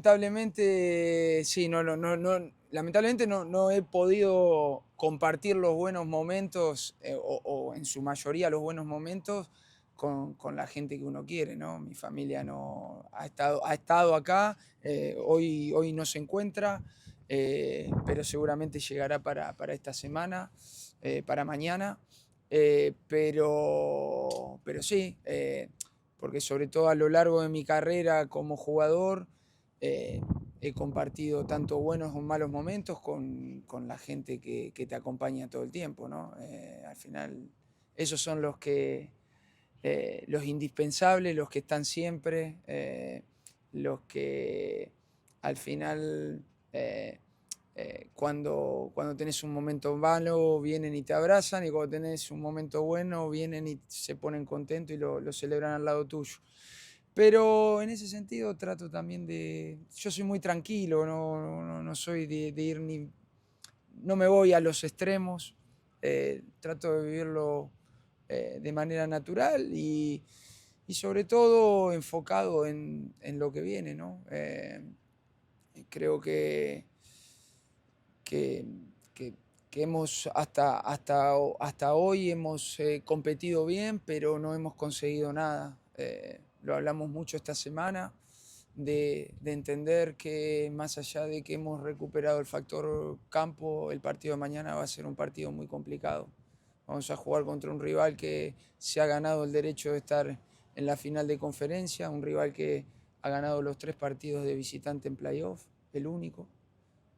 lamentablemente, sí, lamentablemente no he podido compartir los buenos momentos, o en su mayoría los buenos momentos, con la gente que uno quiere, ¿no? Mi familia no ha estado acá, hoy no se encuentra, pero seguramente llegará para esta semana, para mañana. Pero sí, porque sobre todo a lo largo de mi carrera como jugador, eh, he compartido tanto buenos o malos momentos con la gente que te acompaña todo el tiempo, ¿no? Al final, esos son los indispensables, los que están siempre, los que al final, cuando tenés un momento malo, vienen y te abrazan, y cuando tenés un momento bueno, vienen y se ponen contentos y lo celebran al lado tuyo. Pero en ese sentido trato también yo soy muy tranquilo, no soy de ir ni... No me voy a los extremos, trato de vivirlo de manera natural y sobre todo enfocado en lo que viene, ¿no? Creo que, que, que hemos hasta hoy hemos competido bien, pero no hemos conseguido nada. Lo hablamos mucho esta semana, de entender que más allá de que hemos recuperado el factor campo, el partido de mañana va a ser un partido muy complicado. Vamos a jugar contra un rival que se ha ganado el derecho de estar en la final de conferencia, un rival que ha ganado los 3 partidos de visitante en playoff, el único.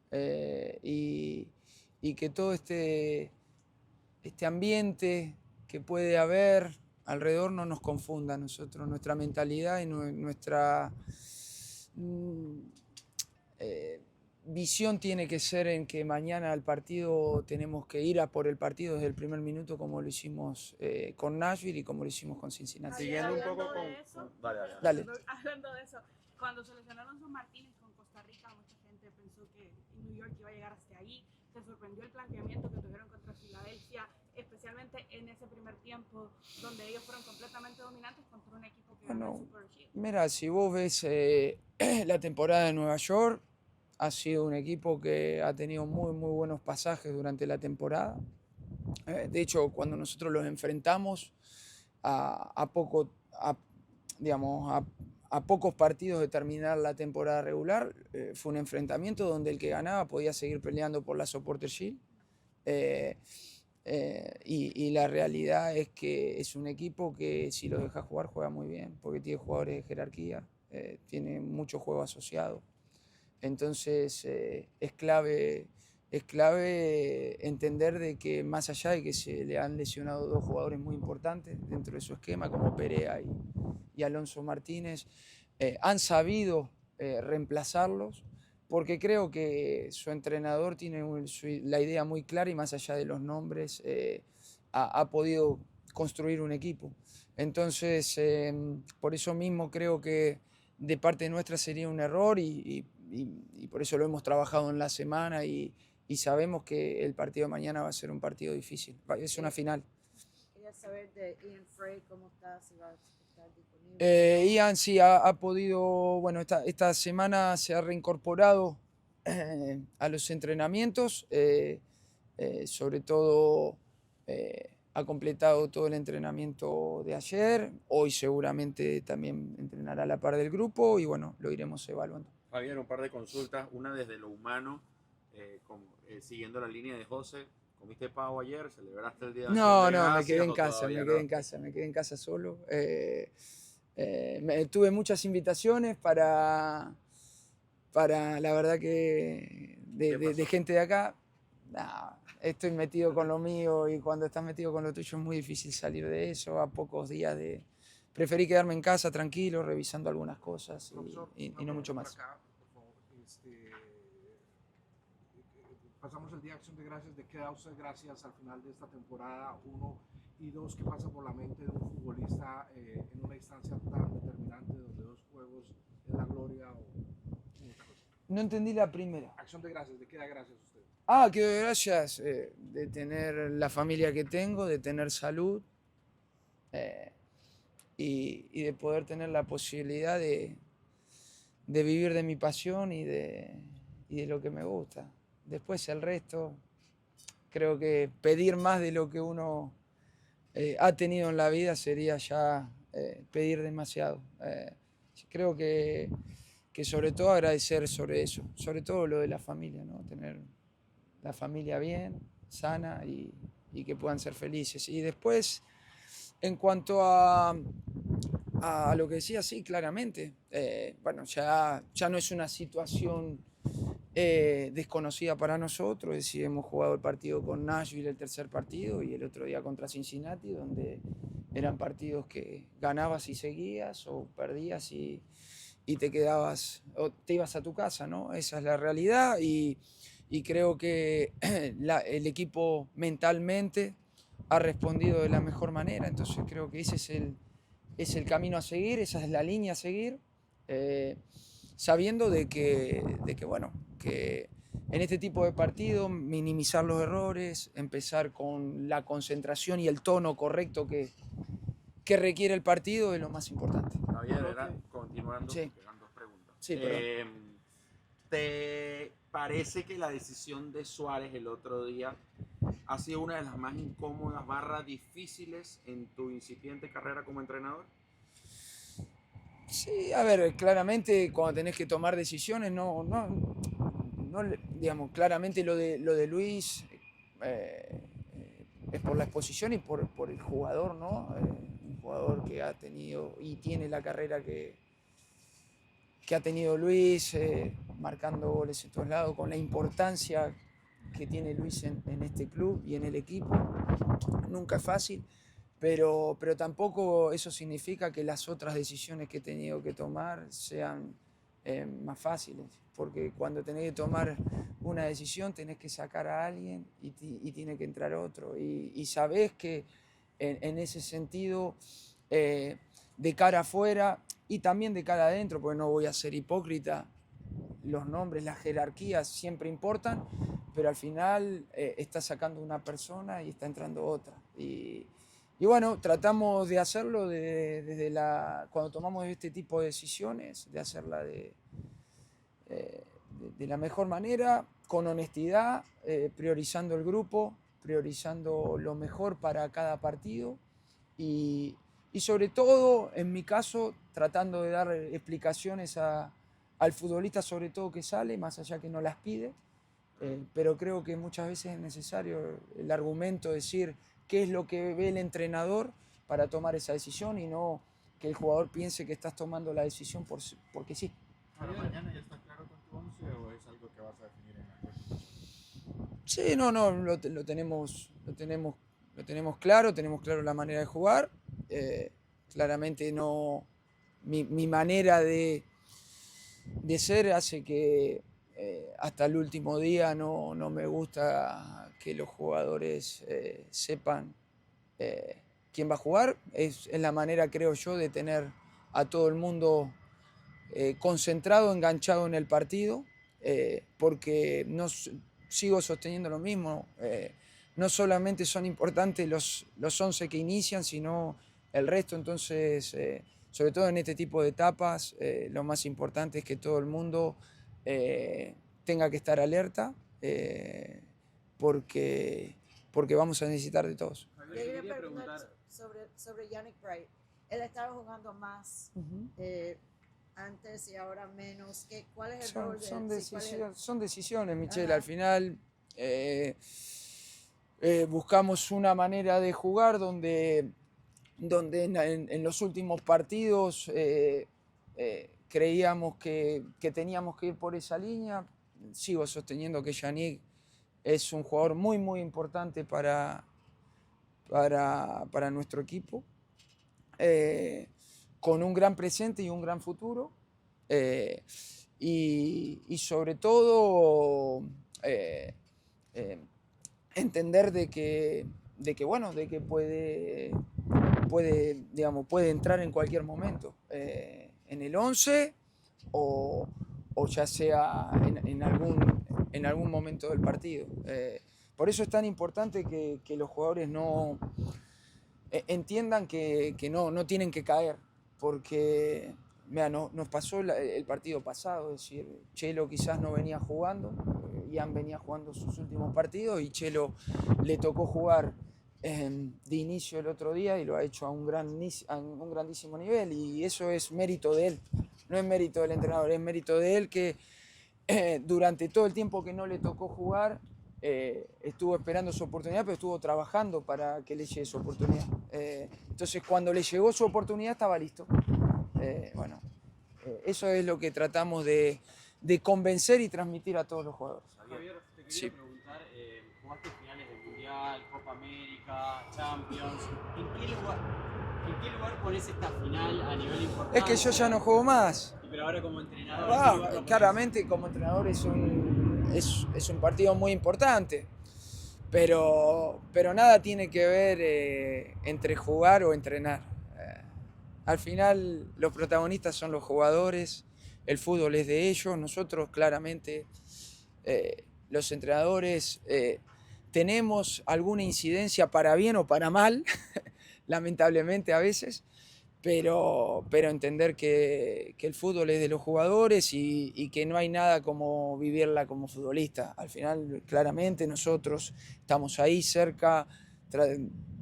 eh, y, y que todo este ambiente que puede haber alrededor no nos confunda a nosotros, nuestra mentalidad y nuestra mm, eh, visión tiene que ser en que mañana al partido tenemos que ir a por el partido desde el primer minuto, como lo hicimos con Nashville y como lo hicimos con Cincinnati. Siguiendo un poco con... Dale, dale, dale. Dale. Hablando de eso, cuando seleccionaron Sus Martínez con Costa Rica, mucha gente pensó que New York iba a llegar hasta ahí. ¿Te sorprendió el planteamiento que tuvieron contra Filadelfia, especialmente en ese primer tiempo, donde ellos fueron completamente dominantes contra un equipo que ganó el Bueno, Super Shield? mira, si vos ves la temporada de Nueva York, ha sido un equipo que ha tenido muy buenos pasajes durante la temporada. De hecho, cuando nosotros los enfrentamos a poco, digamos, a pocos partidos de terminar la temporada regular, fue un enfrentamiento donde el que ganaba podía seguir peleando por la Supporter Shield. Eh, y la realidad es que es un equipo que si lo deja jugar, juega muy bien, porque tiene jugadores de jerarquía, tiene mucho juego asociado. Entonces es clave entender de que más allá de que se le han lesionado 2 jugadores muy importantes dentro de su esquema, como Perea y Alonso Martínez, han sabido reemplazarlos, porque creo que su entrenador tiene la idea muy clara y más allá de los nombres ha podido construir un equipo. Entonces, por eso mismo creo que de parte nuestra sería un error y por eso lo hemos trabajado en la semana y sabemos que el partido de mañana va a ser un partido difícil, es una final. Quería saber de Ian Frey, cómo está, si va a estar disponible. Ian sí ha podido, bueno, esta semana se ha reincorporado a los entrenamientos, sobre todo ha completado todo el entrenamiento de ayer, hoy seguramente también entrenará a la par del grupo y bueno, lo iremos evaluando. Javier, un par de consultas, una desde lo humano, siguiendo la línea de José. ¿Comiste pavo ayer? ¿Celebraste el Día de Acción de No, me quedé Gracias en o casa, todavía me no? quedé en casa, me quedé en casa solo. Tuve muchas invitaciones para la verdad que ¿Qué pasó? de gente de acá. Nah, estoy metido con lo mío y cuando estás metido con lo tuyo es muy difícil salir de eso a pocos días de... Preferí quedarme en casa tranquilo, revisando algunas cosas Profesor, y no mucho más. acá, por favor. Pasamos el Día de Acción de Gracias. ¿De qué da usted gracias al final de esta temporada? Uno, y dos, ¿qué pasa por la mente de un futbolista en una instancia tan determinante donde 2 juegos es la gloria o otra cosa? No entendí la primera. Acción de Gracias, ¿de qué da gracias usted? Que doy gracias de tener la familia que tengo, de tener salud y de poder tener la posibilidad de vivir de mi pasión y de lo que me gusta. Después el resto, creo que pedir más de lo que uno ha tenido en la vida sería ya pedir demasiado. Creo que sobre todo agradecer sobre eso, sobre todo lo de la familia, ¿no? Tener la familia bien, sana y que puedan ser felices. Y después, en cuanto a lo que decía, sí, claramente, bueno, ya no es una situación desconocida para nosotros, es decir, hemos jugado el partido con Nashville, el tercer partido, y el otro día contra Cincinnati, donde eran partidos que ganabas y seguías, o perdías y te quedabas, o te ibas a tu casa, ¿no? Esa es la realidad y creo que el equipo mentalmente ha respondido de la mejor manera, entonces creo que ese es el camino a seguir, esa es la línea a seguir, sabiendo de que, bueno, que en este tipo de partidos minimizar los errores, empezar con la concentración y el tono correcto que requiere el partido es lo más importante. Javier, continuando, Sí. quedan dos preguntas. Sí, perdón. ¿Te parece que la decisión de Suárez el otro día ha sido una de las más incómodas, difíciles en tu incipiente carrera como entrenador? Sí, a ver, claramente cuando tenés que tomar decisiones, digamos, claramente lo de Luis es por la exposición y por el jugador, ¿no? Un jugador que ha tenido y tiene la carrera que ha tenido Luis, marcando goles en todos lados, con la importancia que tiene Luis en este club y en el equipo. Nunca es fácil, pero tampoco eso significa que las otras decisiones que he tenido que tomar sean más fáciles, porque cuando tenés que tomar una decisión tenés que sacar a alguien y tiene que entrar otro, y sabés que en ese sentido, de cara afuera y también de cara adentro, porque no voy a ser hipócrita, los nombres, las jerarquías siempre importan, pero al final está sacando una persona y está entrando otra. Y bueno, tratamos de hacerlo cuando tomamos este tipo de decisiones, de hacerla de la mejor manera, con honestidad, priorizando el grupo, priorizando lo mejor para cada partido y sobre todo, en mi caso, tratando de dar explicaciones al futbolista, sobre todo que sale, más allá que no las pide, pero creo que muchas veces es necesario el argumento, decir qué es lo que ve el entrenador para tomar esa decisión y no que el jugador piense que estás tomando la decisión porque sí. ¿Para mañana ya está claro con tu 11 o es algo que vas a definir en la próxima? Sí, no, lo tenemos claro la manera de jugar. Claramente no, mi manera de ser hace que hasta el último día no me gusta que los jugadores sepan quién va a jugar. Es la manera, creo yo, de tener a todo el mundo concentrado, enganchado en el partido, porque sigo sosteniendo lo mismo. No solamente son importantes los 11 que inician, sino el resto. Entonces, sobre todo en este tipo de etapas, lo más importante es que todo el mundo tenga que estar alerta, porque vamos a necesitar de todos. Yo quería preguntar sobre Yannick Bright. Él estaba jugando más antes y ahora menos. ¿Cuál es el rol de él? Son decisiones, Michelle. Al final buscamos una manera de jugar donde en los últimos partidos creíamos que teníamos que ir por esa línea. Sigo sosteniendo que Yannick es un jugador muy, muy importante para nuestro equipo, con un gran presente y un gran futuro, y sobre todo entender de que puede entrar en cualquier momento, en el 11 o ya sea en algún momento del partido. Por eso es tan importante que los jugadores entiendan que no tienen que caer, porque mira, nos pasó el partido pasado, es decir, Chelo quizás no venía jugando, Ian venía jugando sus últimos partidos y Chelo le tocó jugar de inicio el otro día y lo ha hecho a un grandísimo nivel, y eso es mérito de él, no es mérito del entrenador, es mérito de él que durante todo el tiempo que no le tocó jugar estuvo esperando su oportunidad, pero estuvo trabajando para que le llegue su oportunidad. Entonces cuando le llegó su oportunidad estaba listo. Bueno, eso es lo que tratamos de convencer y transmitir a todos los jugadores. Javier, te quería Sí. preguntar, jugaste finales del Mundial, Copa América, Champions. ¿En qué lugar pones esta final a nivel importante? Es que yo ya no juego más. Pero ahora como entrenador, ¿en qué lugar lo pones? Claramente como entrenador es un partido muy importante, pero nada tiene que ver entre jugar o entrenar. Al final los protagonistas son los jugadores, el fútbol es de ellos, nosotros claramente los entrenadores tenemos alguna incidencia para bien o para mal, lamentablemente a veces, pero entender que el fútbol es de los jugadores y que no hay nada como vivirla como futbolista. Al final, claramente, nosotros estamos ahí cerca,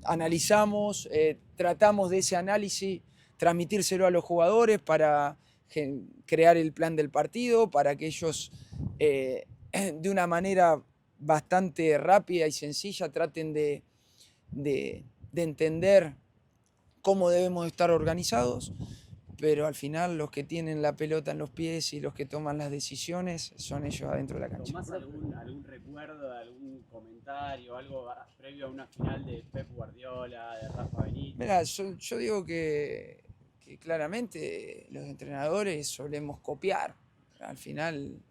analizamos, tratamos de ese análisis transmitírselo a los jugadores para crear el plan del partido, para que ellos de una manera bastante rápida y sencilla traten de entender cómo debemos estar organizados, pero al final los que tienen la pelota en los pies y los que toman las decisiones son ellos adentro de la cancha. ¿Tomás algún recuerdo, algún comentario, algo previo a una final de Pep Guardiola, de Rafa Benítez? Mira, yo digo que claramente los entrenadores solemos copiar. Al final,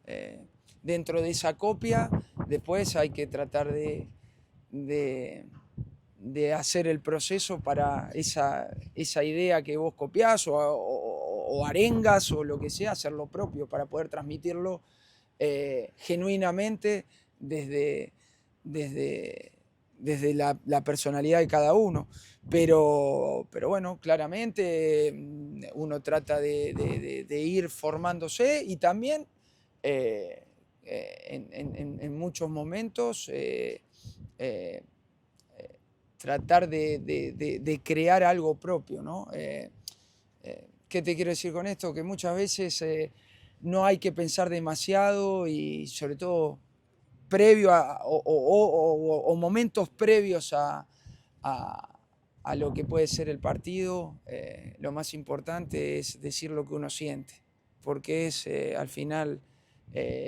dentro de esa copia, después hay que tratar de hacer el proceso para esa idea que vos copiás o arengas o lo que sea, hacer lo propio para poder transmitirlo genuinamente desde la personalidad de cada uno. Pero bueno, claramente uno trata de ir formándose y también en muchos momentos tratar de crear algo propio, ¿no? ¿Qué te quiero decir con esto? Que muchas veces no hay que pensar demasiado y sobre todo previo o momentos previos a lo que puede ser el partido, lo más importante es decir lo que uno siente, porque es al final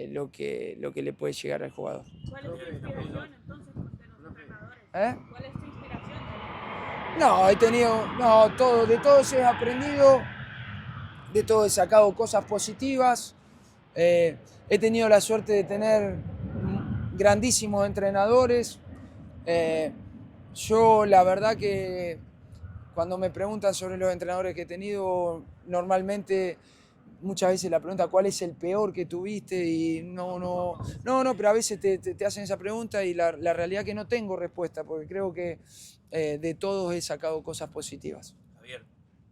lo que le puede llegar al jugador. ¿Cuál es tu inspiración entonces de los entrenadores? ¿Eh? ¿Cuál es tu inspiración? De todos he aprendido, de todos he sacado cosas positivas, he tenido la suerte de tener grandísimos entrenadores. Yo la verdad que cuando me preguntan sobre los entrenadores que he tenido, normalmente muchas veces la pregunta ¿cuál es el peor que tuviste? Y no, pero a veces te hacen esa pregunta y la realidad es que no tengo respuesta, porque creo que de todos he sacado cosas positivas. Javier,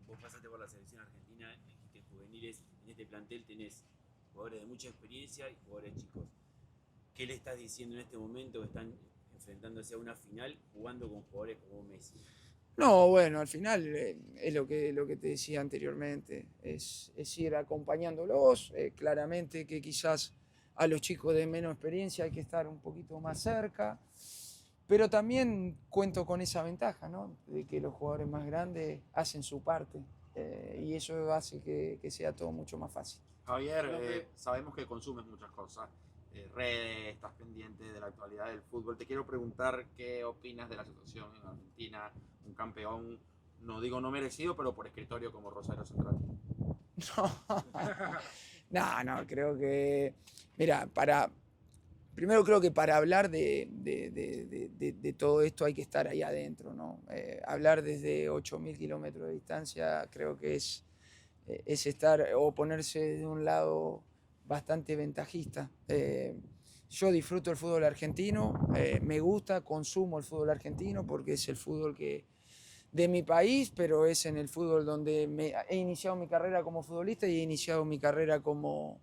vos pasaste por la selección argentina, en juveniles, en este plantel tenés jugadores de mucha experiencia y jugadores chicos. ¿Qué le estás diciendo en este momento que están enfrentándose a una final jugando con jugadores como Messi? No, bueno, al final es lo que te decía anteriormente, es ir acompañándolos, claramente que quizás a los chicos de menos experiencia hay que estar un poquito más cerca, pero también cuento con esa ventaja, ¿no? De que los jugadores más grandes hacen su parte y eso hace que sea todo mucho más fácil. Javier, sabemos que consumes muchas cosas, redes, estás pendiente de la actualidad del fútbol. Te quiero preguntar qué opinas de la situación en Argentina, un campeón, no digo no merecido, pero por escritorio como Rosario Central. No, creo que, mira, primero creo que para hablar de todo esto hay que estar ahí adentro, ¿no? Hablar desde 8.000 kilómetros de distancia creo que es estar o ponerse de un lado bastante ventajista. Yo disfruto el fútbol argentino, me gusta, consumo el fútbol argentino porque es el fútbol que de mi país, pero es en el fútbol donde he iniciado mi carrera como futbolista y he iniciado mi carrera como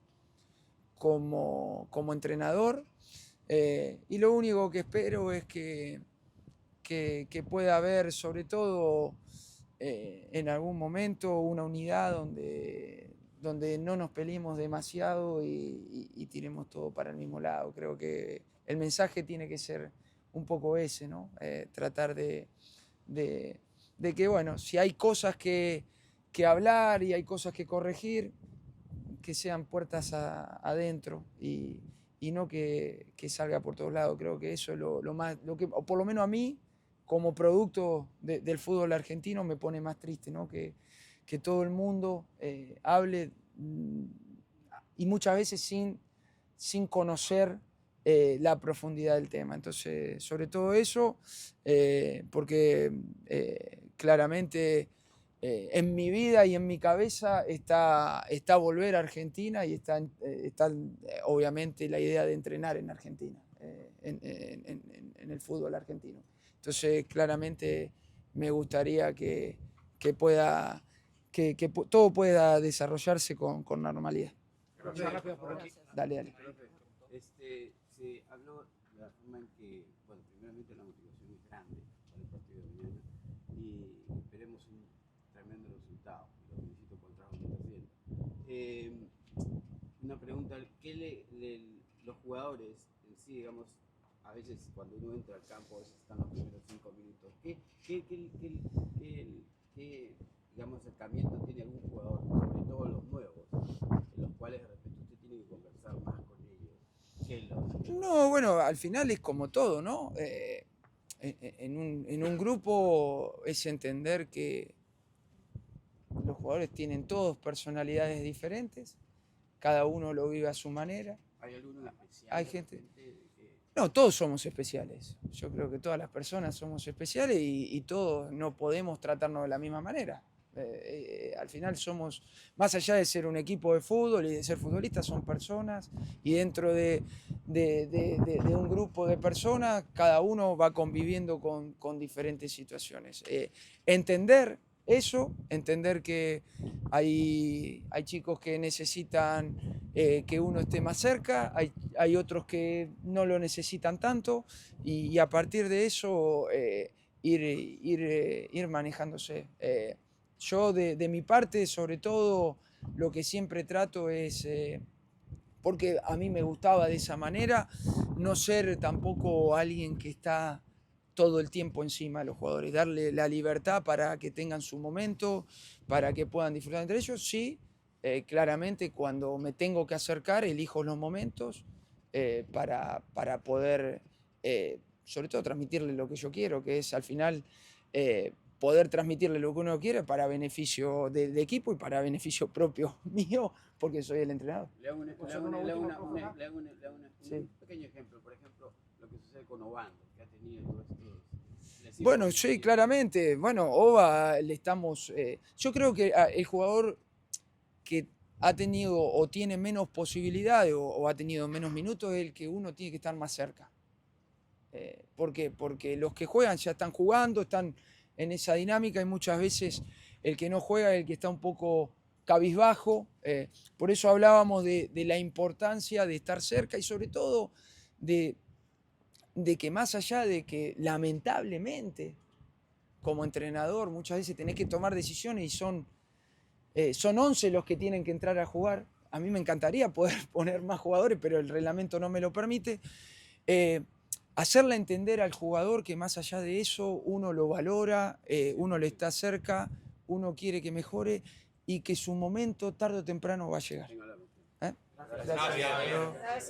entrenador. Y lo único que espero es que pueda haber, sobre todo en algún momento, una unidad donde no nos peleemos demasiado y tiremos todo para el mismo lado. Creo que el mensaje tiene que ser un poco ese, ¿no? Tratar de que, bueno, si hay cosas que hablar y hay cosas que corregir, que sean puertas adentro y no que salga por todos lados. Creo que eso es lo que, o por lo menos a mí, como producto del fútbol argentino, me pone más triste, ¿no? Que todo el mundo hable y muchas veces sin conocer la profundidad del tema. Entonces, sobre todo eso, porque claramente en mi vida y en mi cabeza está volver a Argentina y está obviamente la idea de entrenar en Argentina, en el fútbol argentino. Entonces, claramente me gustaría que todo pueda desarrollarse con normalidad. Dale. Se habló de la forma en que, bueno, primeramente la motivación es grande para el partido de mañana y esperemos un tremendo resultado. Lo felicito por el trabajo que está haciendo. Una pregunta, los jugadores en sí, digamos, a veces cuando uno entra al campo, a veces están los primeros 5 minutos. ¿Qué digamos, acercamiento tiene algún jugador, sobre todo los nuevos, en los cuales de repente usted tiene que conversar más con ellos? No, bueno, al final es como todo, ¿no? En un grupo es entender que los jugadores tienen todos personalidades diferentes, cada uno lo vive a su manera. ¿Hay alguno especial? Hay gente... No, todos somos especiales. Yo creo que todas las personas somos especiales y todos no podemos tratarnos de la misma manera. Al final somos, más allá de ser un equipo de fútbol y de ser futbolistas, son personas y dentro de un grupo de personas cada uno va conviviendo con diferentes situaciones. Entender eso, entender que hay chicos que necesitan que uno esté más cerca, hay otros que no lo necesitan tanto y a partir de eso ir manejándose. Yo de mi parte, sobre todo, lo que siempre trato es, porque a mí me gustaba de esa manera, no ser tampoco alguien que está todo el tiempo encima de los jugadores, darle la libertad para que tengan su momento, para que puedan disfrutar entre ellos. Sí, claramente cuando me tengo que acercar, elijo los momentos para poder, sobre todo, transmitirle lo que yo quiero, que es al final... poder transmitirle lo que uno quiere para beneficio del equipo y para beneficio propio mío, porque soy el entrenador. Le hago un pequeño ejemplo, por ejemplo, lo que sucede con Obando, que ha tenido todos estos... Bueno, sí, claramente. Bueno, Oba le estamos... yo creo que el jugador que ha tenido o tiene menos posibilidades o ha tenido menos minutos es el que uno tiene que estar más cerca. ¿Por qué? Porque los que juegan ya están jugando, están en esa dinámica y muchas veces el que no juega es el que está un poco cabizbajo. Por eso hablábamos de la importancia de estar cerca y sobre todo de que más allá de que lamentablemente como entrenador muchas veces tenés que tomar decisiones y son 11 los que tienen que entrar a jugar. A mí me encantaría poder poner más jugadores, pero el reglamento no me lo permite. Hacerle entender al jugador que más allá de eso uno lo valora, uno le está cerca, uno quiere que mejore y que su momento tarde o temprano va a llegar. Gracias. Gracias.